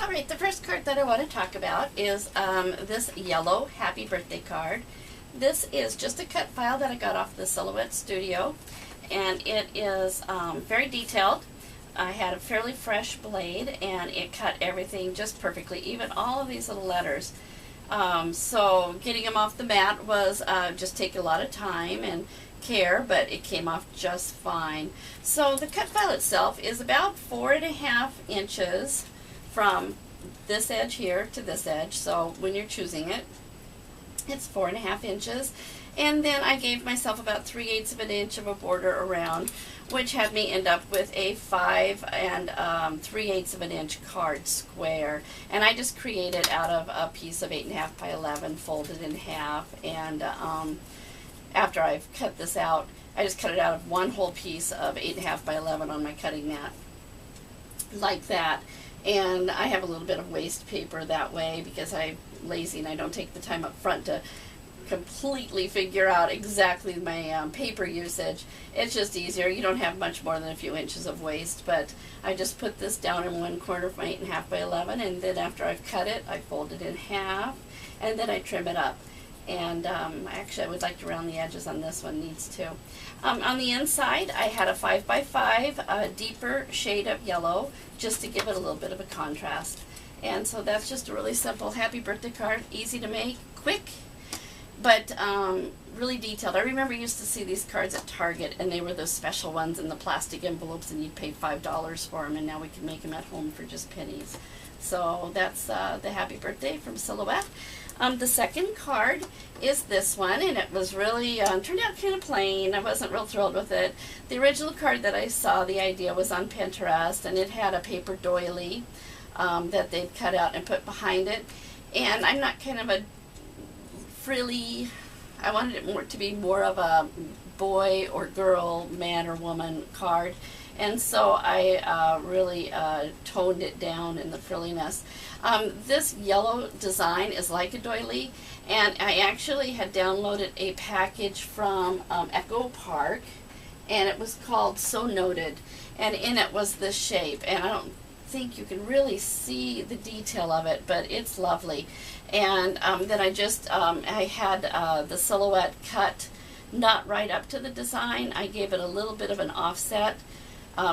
Alright, the first card that I want to talk about is this yellow happy birthday card. This is just a cut file that I got off the Silhouette Studio, and it is very detailed. I had a fairly fresh blade, and it cut everything just perfectly, even all of these little letters. So getting them off the mat was just take a lot of time and care, but it came off just fine. So the cut file itself is about 4.5 inches from this edge here to this edge. So when you're choosing it, it's 4.5 inches. And then I gave myself about 3/8 of an inch of a border around, which had me end up with a 5 and 3/8 of an inch card square. And I just created out of a piece of 8.5 by 11, folded in half. And after I've cut this out, I just cut it out of one whole piece of 8.5 by 11 on my cutting mat, like that. And I have a little bit of waste paper that way because I'm lazy and I don't take the time up front to completely figure out exactly my paper usage. It's just easier. You don't have much more than a few inches of waste, but I just put this down in one corner of my 8.5 by 11, and then after I've cut it, I fold it in half, and then I trim it up. And actually I would like to round the edges on this one, needs to. On the inside I had a 5 by 5, a deeper shade of yellow, just to give it a little bit of a contrast. And so that's just a really simple happy birthday card, easy to make, quick, but really detailed. I remember I used to see these cards at Target, and they were those special ones in the plastic envelopes, and you'd pay $5 for them, and now we can make them at home for just pennies. So that's the happy birthday from Silhouette. The second card is this one, and it was really, turned out kind of plain. I wasn't real thrilled with it. The original card that I saw, the idea was on Pinterest, and it had a paper doily that they'd cut out and put behind it. And I'm not kind of a frilly, I wanted it more to be more of a boy or girl, man or woman card. And so I really toned it down in the frilliness. This yellow design is like a doily, and I actually had downloaded a package from Echo Park, and it was called So Noted, and in it was this shape, and I don't think you can really see the detail of it, but it's lovely. And then I just I had the Silhouette cut not right up to the design. I gave it a little bit of an offset,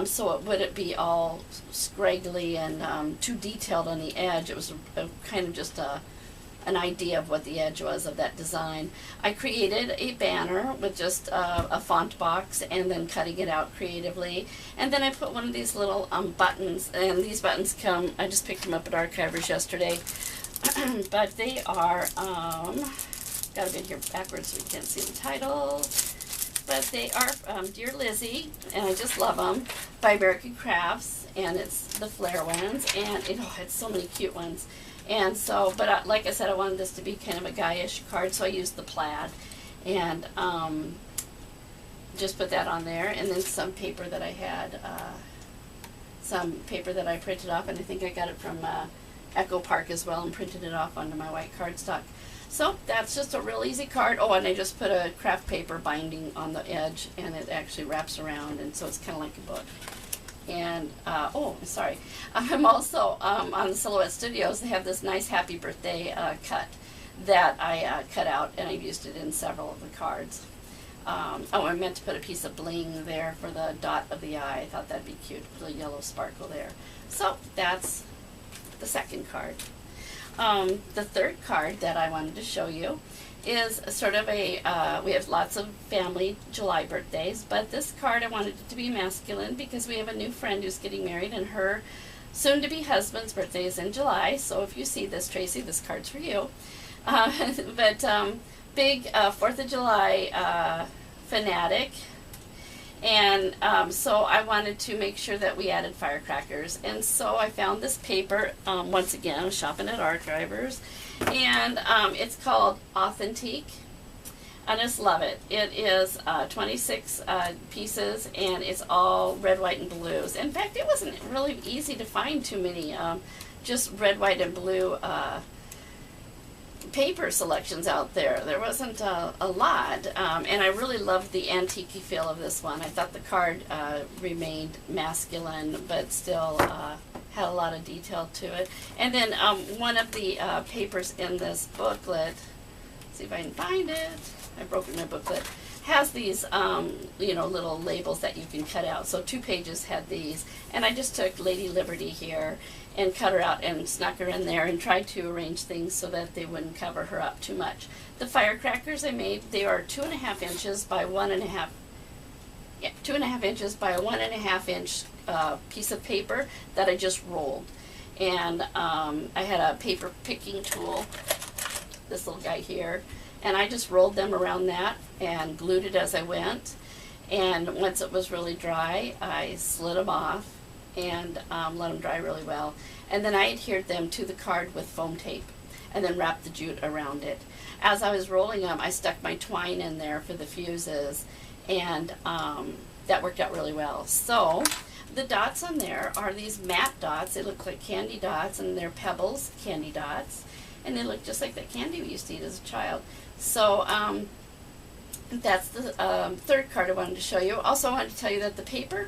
so it wouldn't be all scraggly and too detailed on the edge. It was a kind of just an idea of what the edge was of that design. I created a banner with just a font box and then cutting it out creatively. And then I put one of these little buttons, and these buttons come, I just picked them up at Archivers yesterday, but they are, got them in here backwards so you can't see the title. But they are Dear Lizzie, and I just love them, by American Crafts, and it's the flare ones, and it's so many cute ones. And so, but like I said, I wanted this to be kind of a guyish card, so I used the plaid, and just put that on there, and then some paper that I had, some paper that I printed off, and I think I got it from Echo Park as well, and printed it off onto my white cardstock. So that's just a real easy card. Oh, and I just put a craft paper binding on the edge, and it actually wraps around, and so it's kind of like a book. And, oh, sorry. I'm also, on the Silhouette Studios, they have this nice happy birthday cut that I cut out, and I've used it in several of the cards. Oh, I meant to put a piece of bling there for the dot of the eye. I thought that'd be cute, put a yellow sparkle there. So that's the second card. The third card that I wanted to show you is sort of a, we have lots of family July birthdays, but this card I wanted it to be masculine because we have a new friend who's getting married, and her soon-to-be husband's birthday is in July. So if you see this, Tracy, this card's for you. But big 4th of July fanatic. And so I wanted to make sure that we added firecrackers. And so I found this paper, once again, I was shopping at Archivers, and it's called Authentique. I just love it. It is 26 pieces, and it's all red, white, and blues. In fact, it wasn't really easy to find too many, just red, white, and blue paper selections out there. There wasn't a lot, and I really loved the antique feel of this one. I thought the card remained masculine, but still had a lot of detail to it. And then one of the papers in this booklet, see if I can find it, I've broken my booklet, has these you know, little labels that you can cut out. So 2 pages had these, and I just took Lady Liberty here and cut her out and snuck her in there and tried to arrange things so that they wouldn't cover her up too much. The firecrackers I made, they are 2.5 inches by 1.5, yeah, 2.5 inches by a 1.5 inch piece of paper that I just rolled. And I had a paper picking tool, this little guy here, and I just rolled them around that and glued it as I went. And once it was really dry, I slid them off and let them dry really well. And then I adhered them to the card with foam tape and then wrapped the jute around it. As I was rolling them, I stuck my twine in there for the fuses, and that worked out really well. So the dots on there are these matte dots. They look like candy dots, and they're Pebbles candy dots, and they look just like that candy we used to eat as a child. So that's the 3rd card I wanted to show you. Also, I wanted to tell you that the paper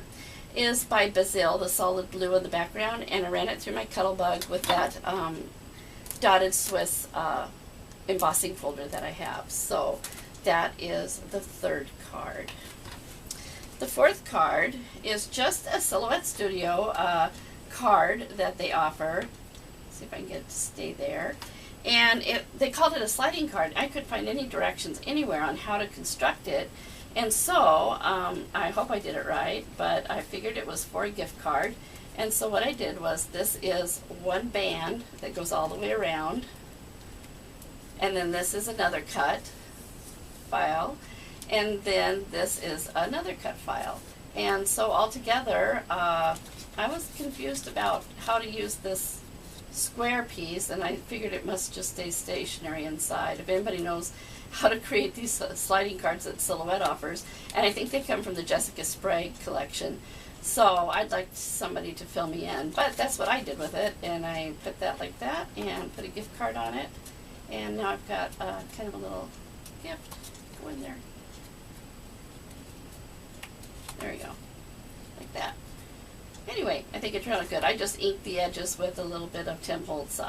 is by Basil, the solid blue in the background, and I ran it through my Cuttlebug with that dotted Swiss embossing folder that I have. So that is the 3rd card. The 4th card is just a Silhouette Studio card that they offer. Let's see if I can get it to stay there. And they called it a sliding card. I couldn't find any directions anywhere on how to construct it. And so, I hope I did it right, but I figured it was for a gift card. And so what I did was, this is one band that goes all the way around. And then this is another cut file. And then this is another cut file. And so altogether, I was confused about how to use this square piece, and I figured it must just stay stationary inside. If anybody knows how to create these sliding cards that Silhouette offers, and I think they come from the Jessica Sprague collection, so I'd like somebody to fill me in. But that's what I did with it, and I put that like that and put a gift card on it, and now I've got kind of a little gift. Go in there. There we go, like that. Anyway, I think it turned out good. I just inked the edges with a little bit of Tim Holtz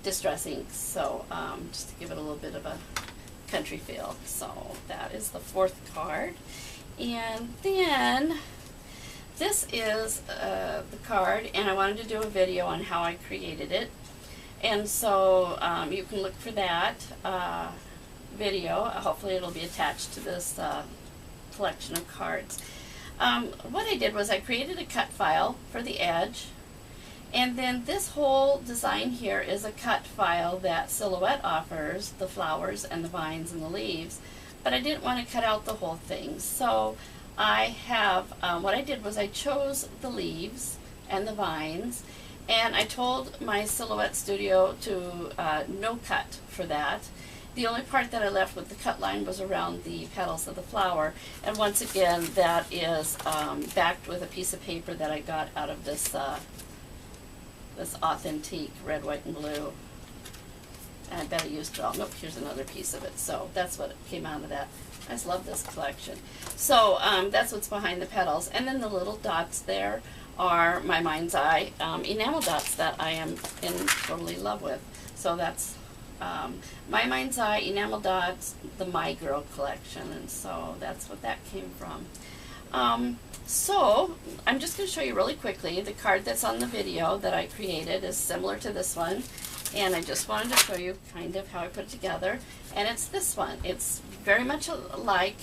Distress ink, so just to give it a little bit of a country feel. So that is the 4th card. And then this is the card, and I wanted to do a video on how I created it. And so you can look for that video. Hopefully it'll be attached to this collection of cards. What I did was I created a cut file for the edge, and then this whole design here is a cut file that Silhouette offers, the flowers and the vines and the leaves, but I didn't want to cut out the whole thing. So I have, what I did was I chose the leaves and the vines, and I told my Silhouette Studio to no cut for that. The only part that I left with the cut line was around the petals of the flower, and once again that is backed with a piece of paper that I got out of this this authentic red, white, and blue. And I bet I used it all. Nope, here's another piece of it. So that's what came out of that. I just love this collection. So that's what's behind the petals, and then the little dots there are my Mind's Eye enamel dots that I am in totally love with. So that's my Mind's Eye enamel dots, the My Girl collection, and so that's what that came from. So I'm just going to show you really quickly. The card that's on the video that I created is similar to this one, and I just wanted to show you kind of how I put it together. And it's this one. It's very much alike.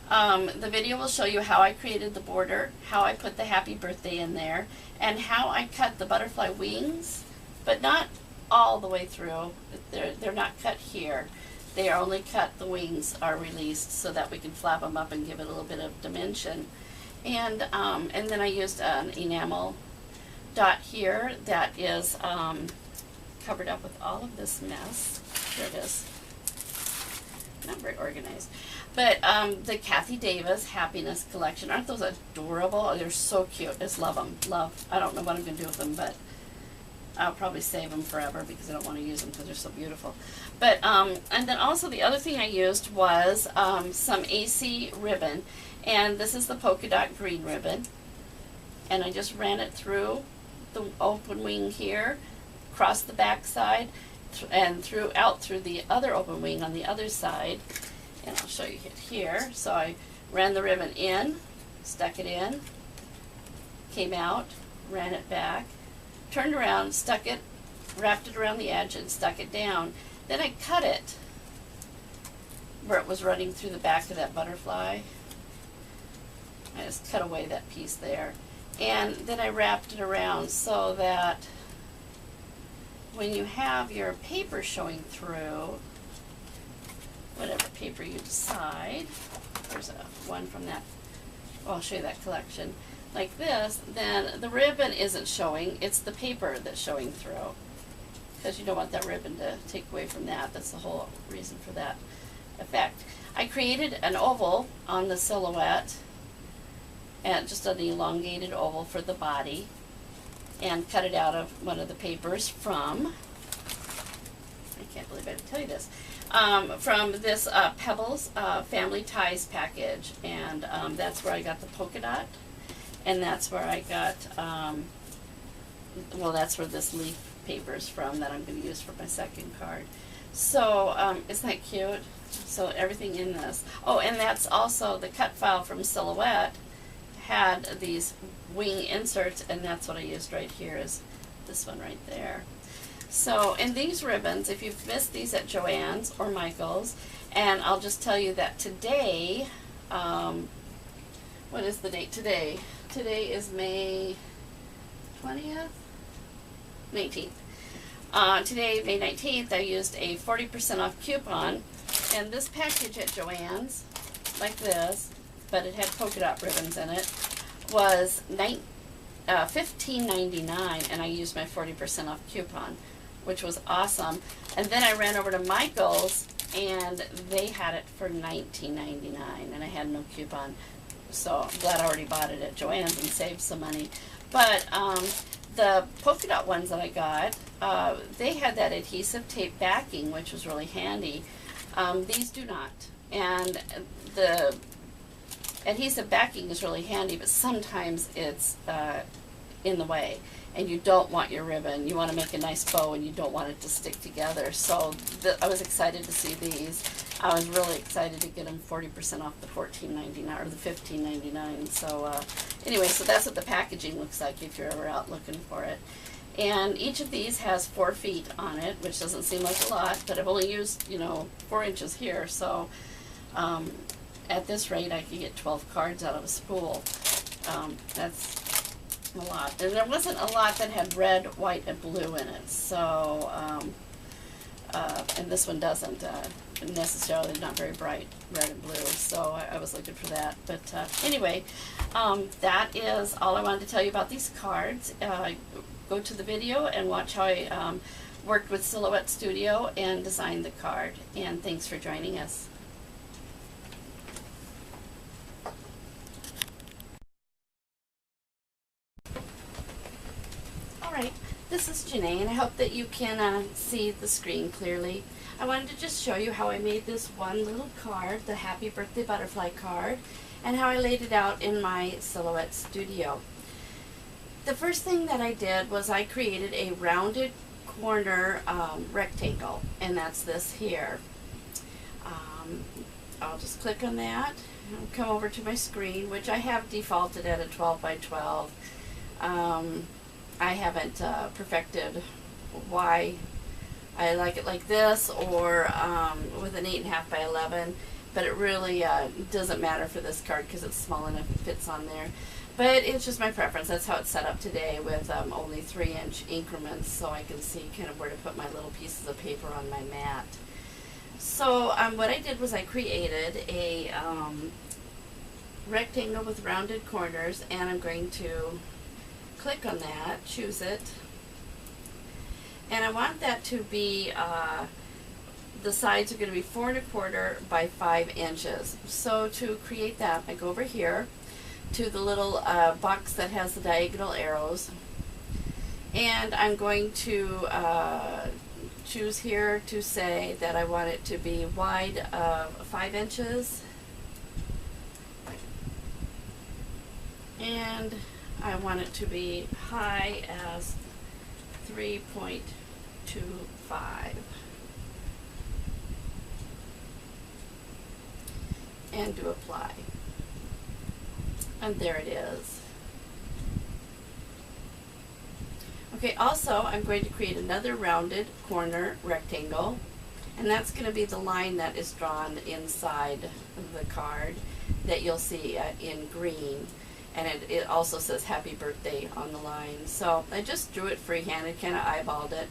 The video will show you how I created the border, how I put the happy birthday in there, and how I cut the butterfly wings, but not all the way through. They're not cut here. They are only cut, the wings are released so that we can flap them up and give it a little bit of dimension. And then I used an enamel dot here that is covered up with all of this mess. There it is. Not very organized. But the Kathy Davis Happiness Collection, aren't those adorable? Oh, they're so cute. I just love them. Love. I don't know what I'm going to do with them, but I'll probably save them forever because I don't want to use them because they're so beautiful. But and then also the other thing I used was some AC ribbon, and this is the polka dot green ribbon, and I just ran it through the open wing here, across the back side, and out through the other open wing on the other side. And I'll show you it here. So I ran the ribbon in, stuck it in, came out, ran it back, turned around, stuck it, wrapped it around the edge and stuck it down. Then I cut it where it was running through the back of that butterfly. I just cut away that piece there. And then I wrapped it around so that when you have your paper showing through, whatever paper you decide, there's one from that, well, I'll show you that collection, like this, then the ribbon isn't showing, it's the paper that's showing through. Because you don't want that ribbon to take away from that. That's the whole reason for that effect. I created an oval on the silhouette, and just an elongated oval for the body, and cut it out of one of the papers from, I can't believe I had to tell you this, from this Pebbles Family Ties package, and that's where I got the polka dot, and that's where I got, well, that's where this leaf paper is from that I'm going to use for my second card. So isn't that cute? So everything in this. Oh, and that's also the cut file from Silhouette had these wing inserts, and that's what I used right here, is this one right there. So, and these ribbons, if you've missed these at Joann's or Michael's, and I'll just tell you that today, what is the date today? Today is May 20th? 19th. Today, May 19th, I used a 40% off coupon, and this package at Joann's, like this, but it had polka dot ribbons in it, was $15.99, and I used my 40% off coupon, which was awesome. And then I ran over to Michael's, and they had it for $19.99, and I had no coupon, so I'm glad I already bought it at Joann's and saved some money. But the polka dot ones that I got, they had that adhesive tape backing, which was really handy. These do not, and the adhesive backing is really handy, but sometimes it's in the way, and you don't want your ribbon. You want to make a nice bow, and you don't want it to stick together. So I was excited to see these. I was really excited to get them 40% off the $14.99 or the $15.99. So anyway, so that's what the packaging looks like if you're ever out looking for it. And each of these has 4 feet on it, which doesn't seem like a lot, but I've only used, 4 inches here. So at this rate, I could get 12 cards out of a spool. That's a lot. And there wasn't a lot that had red, white, and blue in it. So, and this one doesn't necessarily, not very bright red and blue. So I was looking for that. But anyway, that is all I wanted to tell you about these cards. Go to the video and watch how I worked with Silhouette Studio and designed the card. And thanks for joining us. Alright, this is Janae, and I hope that you can see the screen clearly. I wanted to just show you how I made this one little card, the Happy Birthday Butterfly card, and how I laid it out in my Silhouette Studio. The first thing that I did was I created a rounded corner rectangle, and that's this here. I'll just click on that and come over to my screen, which I have defaulted at a 12 by 12. I haven't perfected why I like it like this or with an 8.5 by 11, but it really doesn't matter for this card because it's small enough, it fits on there. But it's just my preference. That's how it's set up today with only 3-inch increments, so I can see kind of where to put my little pieces of paper on my mat. So what I did was I created a rectangle with rounded corners, and I'm going to click on that, choose it, and I want that to be, the sides are going to be 4 1/4 by 5 inches. So to create that, I go over here to the little box that has the diagonal arrows, and I'm going to choose here to say that I want it to be wide of 5 inches, and I want it to be high as 3.25. And do apply. And there it is. Okay, also I'm going to create another rounded corner rectangle, and that's going to be the line that is drawn inside of the card that you'll see in green, and it also says happy birthday on the line. So I just drew it freehand, kind of eyeballed it,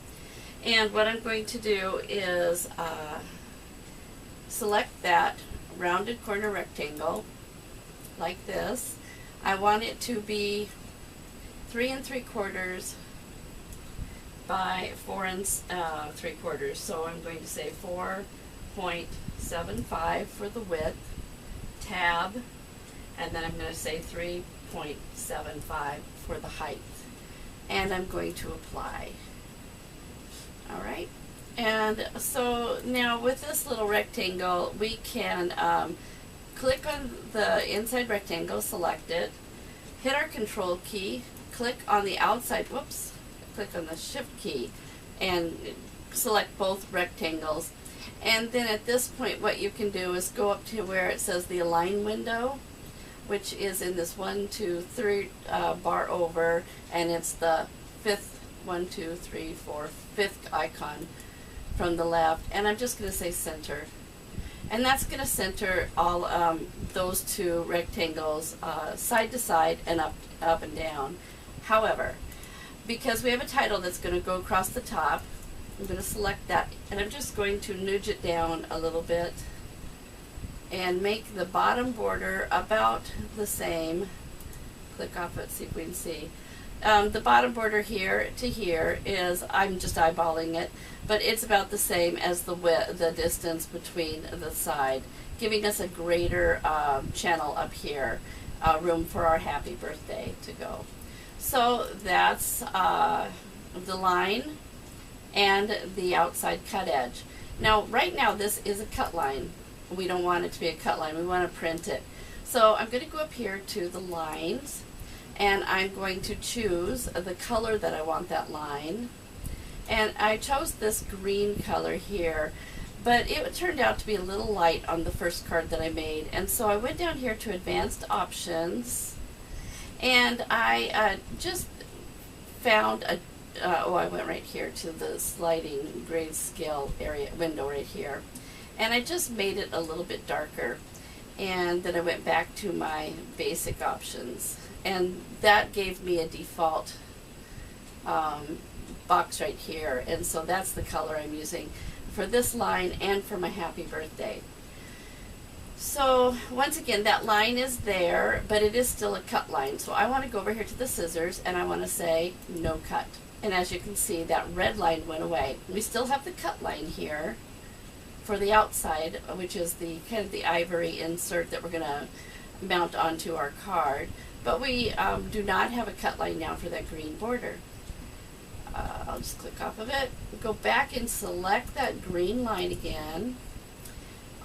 and what I'm going to do is select that rounded corner rectangle like this. I want it to be 3 3/4 by 4 3/4. So I'm going to say 4.75 for the width, tab, and then I'm going to say 3.75 for the height. And I'm going to apply. All right. And so now with this little rectangle, we can click on the inside rectangle, select it, hit our control key, click on the outside, whoops, click on the shift key, and select both rectangles. And then at this point what you can do is go up to where it says the align window, which is in this 1, 2, 3 bar over, and it's the fifth 1, 2, 3, 4, fifth icon from the left, and I'm just going to say center, and that's going to center all those two rectangles side to side and up and down. However, because we have a title that's going to go across the top, I'm going to select that, and I'm just going to nudge it down a little bit and make the bottom border about the same. Click off it, see if we can see. The bottom border here to here is, I'm just eyeballing it, but it's about the same as the distance between the side, giving us a greater channel up here, room for our happy birthday to go. So that's the line and the outside cut edge. Now right now this is a cut line. We don't want it to be a cut line, we want to print it. So I'm going to go up here to the lines, and I'm going to choose the color that I want that line, and I chose this green color here, but it turned out to be a little light on the first card that I made, and so I went down here to advanced options, and I just found a I went right here to the sliding grayscale area window right here, and I just made it a little bit darker, and then I went back to my basic options, and that gave me a default box right here, and so that's the color I'm using for this line and for my happy birthday. So once again, that line is there, but it is still a cut line, so I want to go over here to the scissors and I want to say no cut, and as you can see that red line went away. We still have the cut line here for the outside, which is the kind of the ivory insert that we're going to mount onto our card, but we do not have a cut line now for that green border. I'll just click off of it, go back and select that green line again.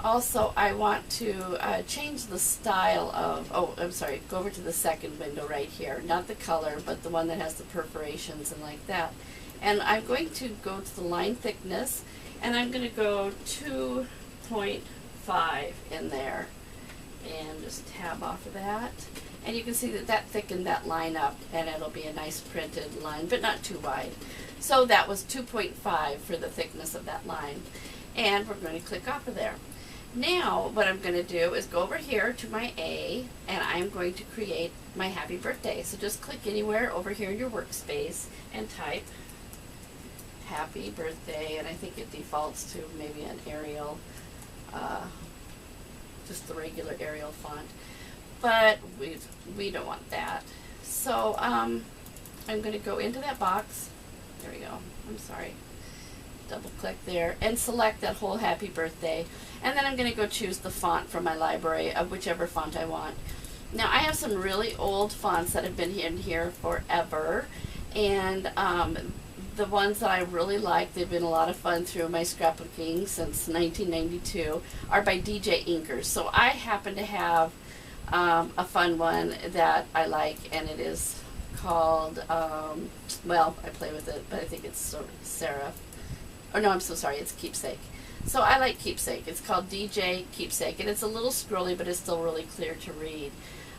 Also, I want to change the style of, go over to the second window right here, not the color, but the one that has the perforations and like that. And I'm going to go to the line thickness, and I'm going to go 2.5 in there, and just tab off of that. And you can see that that thickened that line up, and it'll be a nice printed line, but not too wide. So that was 2.5 for the thickness of that line. And we're going to click off of there. Now what I'm going to do is go over here to my A, and I'm going to create my happy birthday. So just click anywhere over here in your workspace and type happy birthday, and I think it defaults to maybe an Arial, just the regular Arial font, but we don't want that. So I'm going to go into that box, there we go, I'm sorry, double click there and select that whole happy birthday, and then I'm going to go choose the font from my library of whichever font I want. Now I have some really old fonts that have been in here forever, and the ones that I really like, they've been a lot of fun through my scrapbooking since 1992, are by DJ Inkers. So I happen to have a fun one that I like, and it is called, well, I play with it, but I think it's sort of Seraph. Oh no, I'm so sorry, it's Keepsake. So I like Keepsake. It's called DJ Keepsake, and it's a little scrolly, but it's still really clear to read.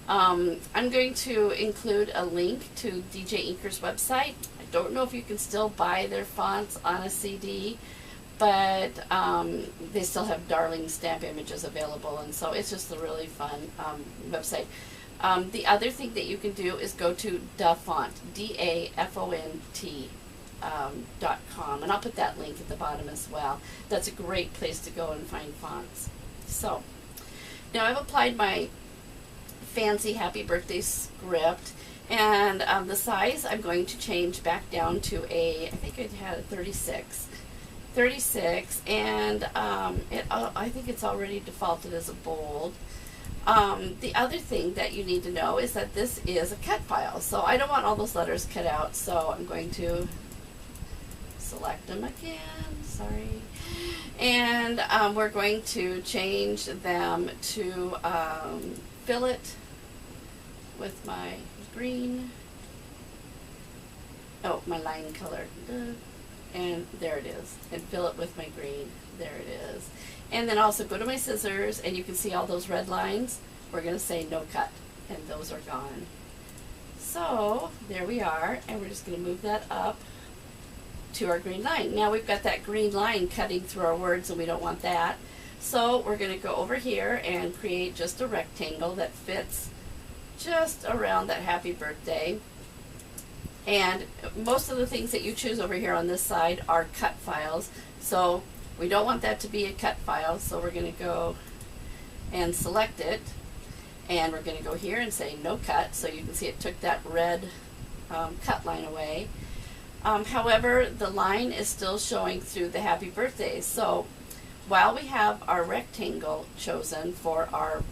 I'm going to include a link to DJ Inker's website. I don't know if you can still buy their fonts on a CD, but they still have darling stamp images available, and so it's just a really fun website. The other thing that you can do is go to DaFont, DaFont, .com, and I'll put that link at the bottom as well. That's a great place to go and find fonts. So now I've applied my fancy happy birthday script, and the size I'm going to change back down to I think it had a 36, and I think it's already defaulted as a bold. The other thing that you need to know is that this is a cut file, so I don't want all those letters cut out, so I'm going to select them again, sorry, and we're going to change them to fill it with my green, my line color, and there it is, and fill it with my green, there it is. And then also go to my scissors, and you can see all those red lines. We're going to say no cut, and those are gone. So there we are, and we're just going to move that up to our green line. Now we've got that green line cutting through our words, and we don't want that. So we're going to go over here and create just a rectangle that fits just around that happy birthday. And most of the things that you choose over here on this side are cut files, so we don't want that to be a cut file, so we're going to go and select it, and we're going to go here and say no cut, so you can see it took that red cut line away. However, the line is still showing through the happy birthday, so while we have our rectangle chosen for our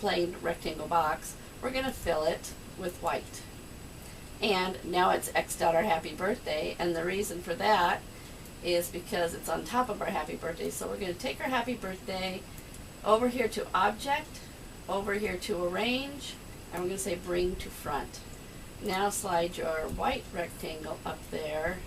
plain rectangle box, we're going to fill it with white. And now it's X'd out our happy birthday, and the reason for that is because it's on top of our happy birthday. So we're going to take our happy birthday over here to Object, over here to Arrange, and we're going to say Bring to Front. Now slide your white rectangle up there,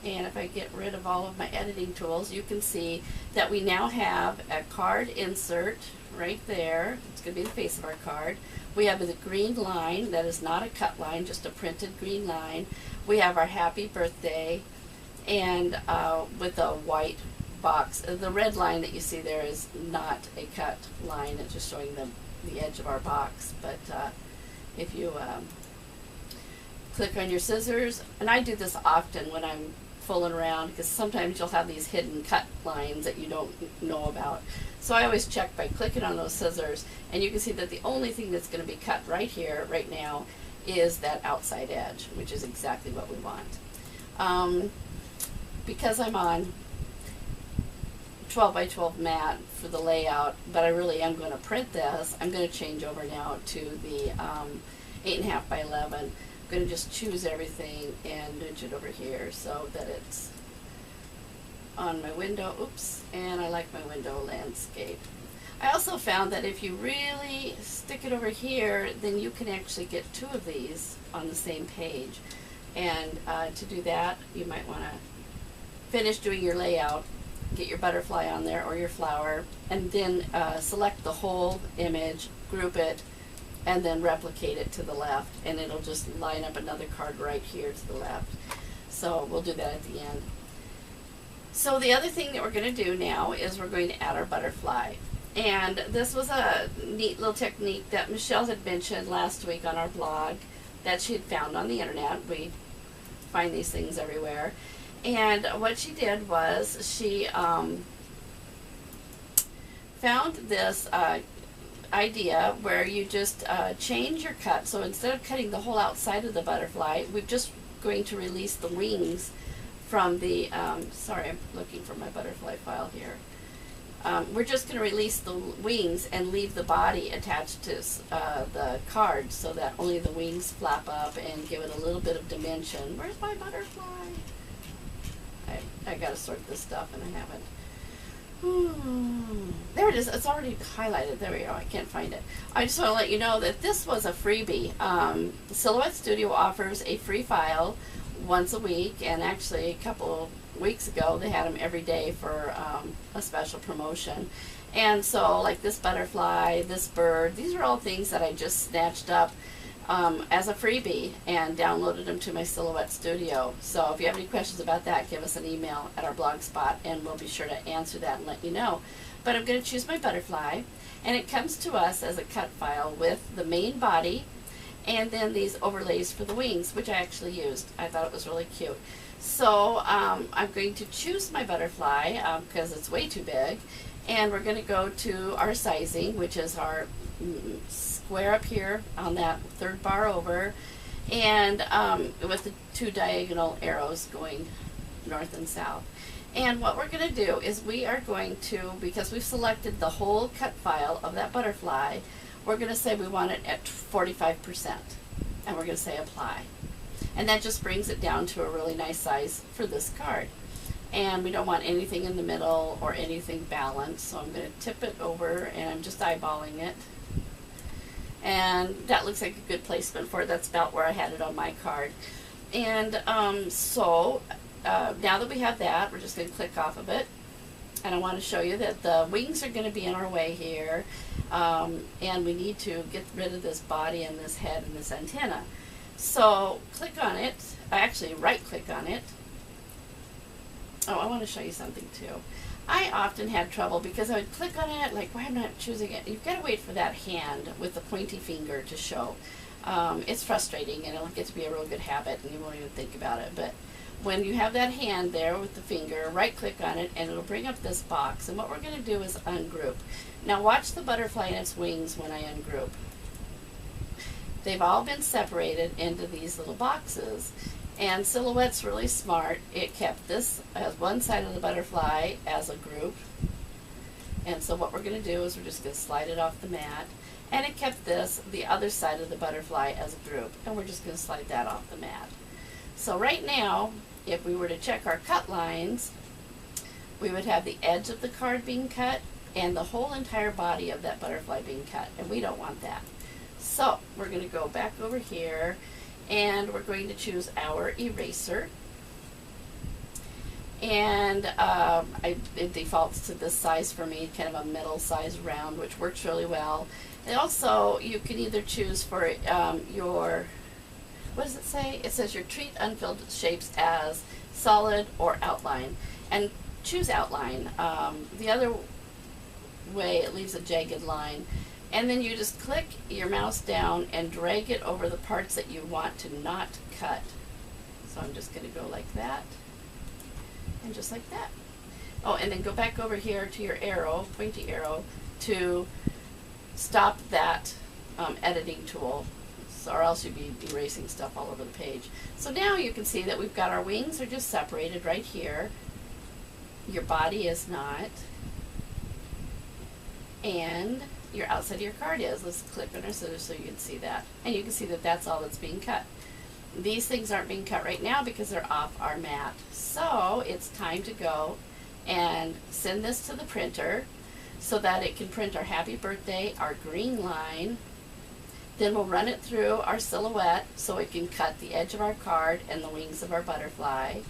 and if I get rid of all of my editing tools, you can see that we now have a card insert right there. It's going to be the face of our card. We have the green line that is not a cut line, just a printed green line. We have our happy birthday, and with a white box. The red line that you see there is not a cut line, it's just showing the edge of our box. But if you click on your scissors, and I do this often when I'm fooling around, because sometimes you'll have these hidden cut lines that you don't know about. So I always check by clicking on those scissors, and you can see that the only thing that's going to be cut right here, right now, is that outside edge, which is exactly what we want. Because I'm on 12 by 12 mat for the layout, but I really am going to print this, I'm going to change over now to the 8.5 by 11. I'm going to just choose everything and nudge it over here so that it's on my window. Oops, and I like my window landscape. I also found that if you really stick it over here, then you can actually get two of these on the same page. And to do that, you might want to finish doing your layout, get your butterfly on there or your flower, and then select the whole image, group it, and then replicate it to the left, and it'll just line up another card right here to the left. So we'll do that at the end. So the other thing that we're going to do now is we're going to add our butterfly. And this was a neat little technique that Michelle had mentioned last week on our blog that she had found on the internet. We find these things everywhere. And what she did was she found this idea where you just change your cut. So instead of cutting the whole outside of the butterfly, we're just going to release the wings from the, sorry, I'm looking for my butterfly file here. We're just going to release the wings and leave the body attached to the card so that only the wings flap up and give it a little bit of dimension. Where's my butterfly? I got to sort this stuff and I haven't. There it is. It's already highlighted. There we go. I can't find it. I just want to let you know that this was a freebie. The Silhouette Studio offers a free file once a week, and actually a couple of weeks ago they had them every day for a special promotion. And so, like this butterfly, this bird, these are all things that I just snatched up as a freebie and downloaded them to my Silhouette Studio. So if you have any questions about that, give us an email at our blog spot and we'll be sure to answer that and let you know. But I'm going to choose my butterfly, and it comes to us as a cut file with the main body and then these overlays for the wings, which I actually used. I thought it was really cute. So I'm going to choose my butterfly because it's way too big, and we're going to go to our sizing, which is our square up here on that third bar over, and with the two diagonal arrows going north and south. And what we're going to do is we are going to, because we've selected the whole cut file of that butterfly, we're going to say we want it at 45%, and we're going to say apply. And that just brings it down to a really nice size for this card. And we don't want anything in the middle or anything balanced, so I'm going to tip it over and I'm just eyeballing it. And that looks like a good placement for it. That's about where I had it on my card. And now that we have that, we're just going to click off of it. And I want to show you that the wings are going to be in our way here. And we need to get rid of this body and this head and this antenna. So click on it. I actually right click on it. Oh, I want to show you something too. I often had trouble because I would click on it, like, why am I not choosing it? You've got to wait for that hand with the pointy finger to show. It's frustrating, and it'll get to be a real good habit, and you won't even think about it. But when you have that hand there with the finger, right click on it, and it'll bring up this box. And what we're going to do is ungroup. Now watch the butterfly and its wings when I ungroup. They've all been separated into these little boxes. And Silhouette's really smart. It kept this as one side of the butterfly as a group. And so what we're going to do is we're just going to slide it off the mat. And it kept this, the other side of the butterfly, as a group. And we're just going to slide that off the mat. So right now, if we were to check our cut lines, we would have the edge of the card being cut and the whole entire body of that butterfly being cut. And we don't want that. So we're going to go back over here. And we're going to choose our eraser. And it defaults to this size for me, kind of a middle size round, which works really well. And also, you can either choose for your, what does it say? It says your treat unfilled shapes as solid or outline. And choose outline. The other way, it leaves a jagged line. And then you just click your mouse down and drag it over the parts that you want to not cut. So I'm just going to go like that, and just like that. Oh, and then go back over here to your arrow, pointy arrow, to stop that editing tool, or else you'd be erasing stuff all over the page. So now you can see that we've got our wings are just separated right here. Your body is not. And your outside of your card is. Let's click on our scissors so you can see that. And you can see that that's all that's being cut. These things aren't being cut right now because they're off our mat. So it's time to go and send this to the printer so that it can print our happy birthday, our green line. Then we'll run it through our Silhouette so it can cut the edge of our card and the wings of our butterfly.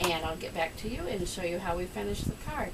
And I'll get back to you and show you how we finish the card.